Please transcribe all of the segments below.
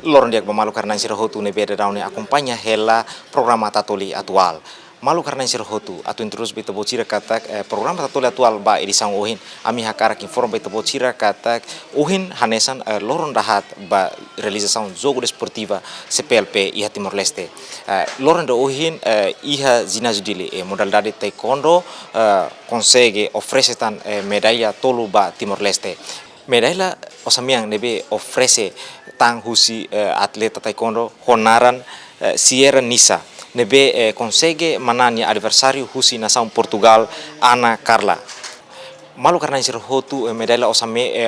Lorong dia pemalu karena sirhotu ne beda daun acompanha hela programa tatoli atual. Malu karena sirhotu atau terus beta bocira kata programa tatoli atual ba edisang ohin ami hakarak inform beta bocira kata ohin hanesan lorong dahat ba realização jogo desportiva CPLP iha Timor Leste. Lorong do ohin iha ginásio dele modalidade taekwondo consegue oferecer medalha tolu ba Timor Leste. Medalha osamiang nebe oferece tang husi atleta taekwondo honaran Sierra Nisa nebe consegue manani adversário husi nação Portugal Ana Carla. Malu karena hotu medalha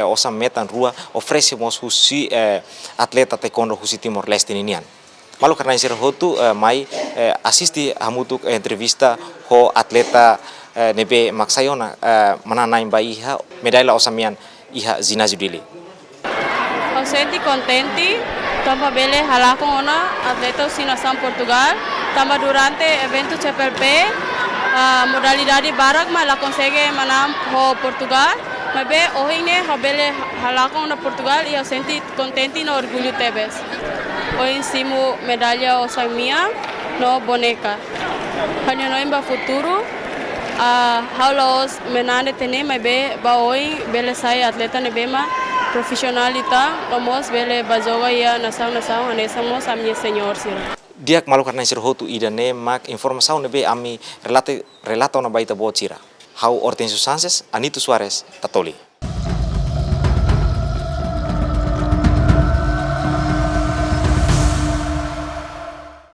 osametan rua oferece mos husi atleta taekwondo husi Timor Leste ninian. Malu karena hotu mai asisti hamutuk entrevista ho atleta nebe maksayona mananain baiha medalha osamian iha ginásio dele. Eu senti contente, também bele halako ona atleta si nação Portugal, também durante evento CPLP modalidade barak mas ela consegue manam ho Portugal, mas be hoje ne ho bele halako ona Portugal e eu senti contente no orgulho tebes. Hoje simu medalha osamia no boneca. Hanya no imba futuro haulos menande tene mas be ba hoje bele sai atleta ne bema profesionalita omos bele bazoga ya nação hanesamos a minha senhor sira. Diak malu karena hotu ida ne mak informação nebe ami relata na baita bocira. Hau Hortensio Sanches, Anito Suarez, Tatoli.